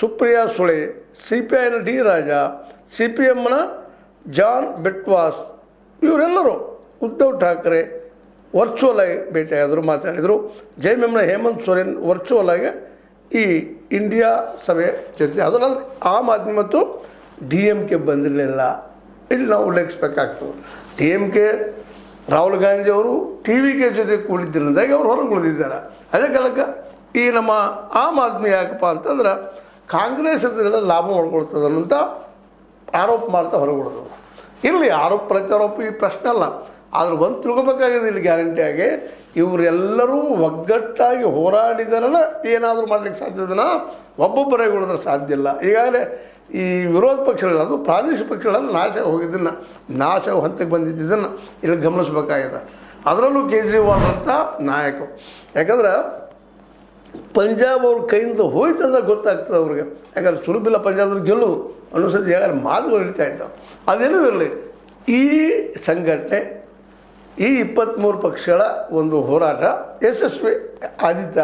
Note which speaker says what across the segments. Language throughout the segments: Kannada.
Speaker 1: ಸುಪ್ರಿಯಾ ಸುಳೆ, ಸಿ ಪಿ ಐನ ಡಿ ರಾಜ, ಸಿ ಪಿ ಎಮ್ನ ಜಾನ್ ಬೆಟ್ವಾಸ್ ಇವರೆಲ್ಲರೂ ಉದ್ಧವ್ ಠಾಕ್ರೆ ವರ್ಚುವಲ್ ಆಗಿ ಭೇಟಿಯಾದರು, ಮಾತಾಡಿದರು. ಜೆಎಂಎಂನ ಹೇಮಂತ್ ಸೊರೇನ್ ವರ್ಚುವಲ್ ಆಗಿ ಈ ಇಂಡಿಯಾ ಸಭೆ ಜೊತೆ ಅದರಲ್ಲಿ ಆಮ್ ಆದ್ಮಿ ಮತ್ತು ಡಿ ಎಮ್ ಕೆ ಬಂದಿರಲಿಲ್ಲ. ಇಲ್ಲಿ ನಾವು ಉಲ್ಲೇಖಿಸಬೇಕಾಗ್ತದೆ. D M K Rahul Gandhi ಅವರು ಟಿ ವಿ ಕೆ ಜೊತೆ ಕೂಡಿದ್ದರಿಂದಾಗಿ ಅವರು ಹೊರಗೆ ಉಳಿದಿದ್ದಾರೆ. ಅದೇ ಕಾಲಕ್ಕೆ ಈ ನಮ್ಮ ಆಮ್ ಆದ್ಮಿ ಯಾಕಪ್ಪ ಅಂತಂದ್ರೆ ಕಾಂಗ್ರೆಸ್ ಅದನ್ನೆಲ್ಲ ಲಾಭ ಮಾಡ್ಕೊಳ್ತದೆ ಅನ್ನೋಂಥ ಆರೋಪ ಮಾಡ್ತಾ ಹೊರಗೆ ಉಳಿದವರು. ಇರಲಿ, ಆರೋಪ ಪ್ರತ್ಯಾರೋಪ ಈ ಪ್ರಶ್ನೆ ಅಲ್ಲ. ಆದ್ರೆ ಒಂದು ತಿಳ್ಕೊಬೇಕಾಗಿದೆ ಇಲ್ಲಿ ಗ್ಯಾರಂಟಿಯಾಗಿ, ಇವರೆಲ್ಲರೂ ಒಗ್ಗಟ್ಟಾಗಿ ಹೋರಾಡಿದರಲ್ಲ ಏನಾದರೂ ಮಾಡಲಿಕ್ಕೆ ಸಾಧ್ಯವಿಲ್ಲ. ಒಬ್ಬೊಬ್ಬರಾಗಿ ಉಳಿದ್ರೆ ಸಾಧ್ಯ ಇಲ್ಲ. ಈಗಾಗಲೇ ಈ ವಿರೋಧ ಪಕ್ಷಗಳು, ಅದು ಪ್ರಾದೇಶಿಕ ಪಕ್ಷಗಳೆಲ್ಲ ನಾಶ ಹಂತಕ್ಕೆ ಬಂದಿದ್ದನ್ನು ಇಲ್ಲಿ ಗಮನಿಸಬೇಕಾಗಿದೆ. ಅದರಲ್ಲೂ ಕೇಜ್ರಿವಾಲ್ ಅಂತ ನಾಯಕರು. ಯಾಕಂದ್ರೆ ಪಂಜಾಬ್ ಅವ್ರ ಕೈಯಿಂದ ಹೋಯ್ತು ಅಂತ ಗೊತ್ತಾಗ್ತದೆ ಅವ್ರಿಗೆ. ಯಾಕಂದ್ರೆ ಸುಲಭಿಲ್ಲ ಪಂಜಾಬ್ದಲ್ಲಿ ಗೆಲ್ಲುವು ಅನ್ನೋಸತಿ ಯಾಕಂದ್ರೆ ಮಾತುಗಳು ಹಿಡಿತಾ ಇದ್ದಾವೆ. ಅದೇನೂ ಇರಲಿ, ಈ ಸಂಘಟನೆ ಈ 23 ಪಕ್ಷಗಳ ಒಂದು ಹೋರಾಟ ಯಶಸ್ವಿ ಆದಿತ.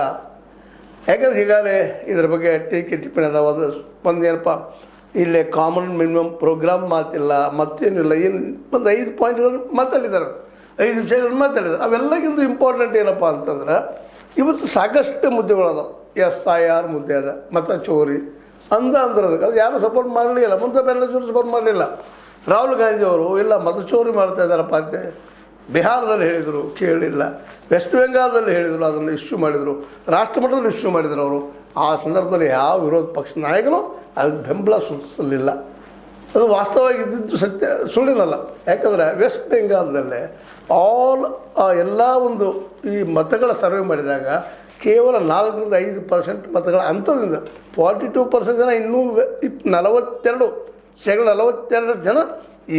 Speaker 1: ಯಾಕಂದ್ರೆ ಈಗಾಗಲೇ ಇದರ ಬಗ್ಗೆ ಟೀಕೆ ಟಿಪ್ಪಣಿ ಅದಾವ. ಒಂದೇನಪ್ಪ, ಇಲ್ಲೇ ಕಾಮನ್ ಮಿನಿಮಮ್ ಪ್ರೋಗ್ರಾಮ್ ಮಾತಿಲ್ಲ, ಮತ್ತೇನಿಲ್ಲ. ಏನು ಒಂದು 5 ಪಾಯಿಂಟ್ಗಳನ್ನು ಮಾತಾಡಿದ್ದಾರೆ, 5 ವಿಷಯಗಳನ್ನು ಮಾತಾಡಿದ್ದಾರೆ. ಅವೆಲ್ಲಕ್ಕಿಂತ ಇಂಪಾರ್ಟೆಂಟ್ ಏನಪ್ಪ ಅಂತಂದ್ರೆ ಇವತ್ತು ಸಾಕಷ್ಟು ಮುದ್ದೆಗಳದಾವೆ. SIR ಮುದ್ದೆ ಅದ, ಮತ ಚೋರಿ ಅಂದ್ರದಕ್ಕೆ ಅದು ಯಾರೂ ಸಪೋರ್ಟ್ ಮಾಡಲಿಲ್ಲ. ಮಮತಾ ಬ್ಯಾನರ್ಜಿ ಸಪೋರ್ಟ್ ಮಾಡಲಿಲ್ಲ. ರಾಹುಲ್ ಗಾಂಧಿ ಅವರು ಇಲ್ಲ ಮತ ಚೋರಿ ಮಾಡ್ತಾ ಇದ್ದಾರಪ್ಪ ಅಂತ ಬಿಹಾರದಲ್ಲಿ ಹೇಳಿದರು, ಕೇಳಿಲ್ಲ. ವೆಸ್ಟ್ ಬೆಂಗಾಲ್ದಲ್ಲಿ ಹೇಳಿದರು, ಅದನ್ನು ಇಶ್ಯೂ ಮಾಡಿದರು. ರಾಷ್ಟ್ರ ಮಟ್ಟದಲ್ಲಿ ಇಶ್ಯೂ ಮಾಡಿದರು ಅವರು. ಆ ಸಂದರ್ಭದಲ್ಲಿ ಯಾವ ವಿರೋಧ ಪಕ್ಷ ನಾಯಕನೂ ಅದಕ್ಕೆ ಬೆಂಬಲ ಸೂಚಿಸಲಿಲ್ಲ. ಅದು ವಾಸ್ತವವಾಗಿ ಇದ್ದಿದ್ದು ಸತ್ಯ, ಸುಳ್ಳಿನಲ್ಲ. ಯಾಕಂದರೆ ವೆಸ್ಟ್ ಬೆಂಗಾಲ್ದಲ್ಲೇ ಎಲ್ಲ ಒಂದು ಈ ಮತಗಳ ಸರ್ವೆ ಮಾಡಿದಾಗ ಕೇವಲ 4-5% ಮತಗಳ ಅಂತರದಿಂದ 42% ಜನ, ಇನ್ನೂ 42% ಜನ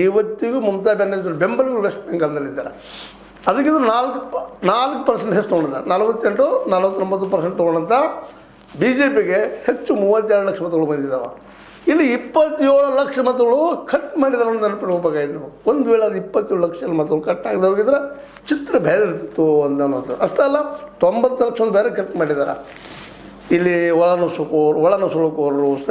Speaker 1: ಇವತ್ತಿಗೂ ಮಮತಾ ಬ್ಯಾನರ್ಜಿ ಬೆಂಬಲಿಗರು ವೆಸ್ಟ್ ಬೆಂಗಾಲ್ನಲ್ಲಿದ್ದಾರೆ. ಅದಕ್ಕಿಂತ 4% ಹೆಚ್ಚು ತೊಗೊಂಡಿದ್ದಾರೆ. 48-49% ತೊಗೊಂಡಂಥ BJPಗೆ ಹೆಚ್ಚು 32 ಲಕ್ಷ ಮತಗಳು ಬಂದಿದ್ದಾವೆ. ಇಲ್ಲಿ 27 ಲಕ್ಷ ಮತಗಳು ಕಟ್ ಮಾಡಿದಾರೆ ಅನ್ನೋ ನೆನಪಿಡ್ಬೇಕಾಯ್ತು ನಾವು. ಒಂದು ವೇಳೆ ಅದು 27 ಲಕ್ಷ ಮತಗಳು ಕಟ್ ಆಗದವ್ರಿಗಿದ್ರೆ ಚಿತ್ರ ಬೇರೆ ಇರ್ತಿತ್ತು ಅನ್ನೋದು. ಅಷ್ಟಲ್ಲ, 90 ಲಕ್ಷ ಬೇರೆ ಕಟ್ ಮಾಡಿದ್ದಾರೆ. ಇಲ್ಲಿ ಒಳನುಸುಳುಕೋರು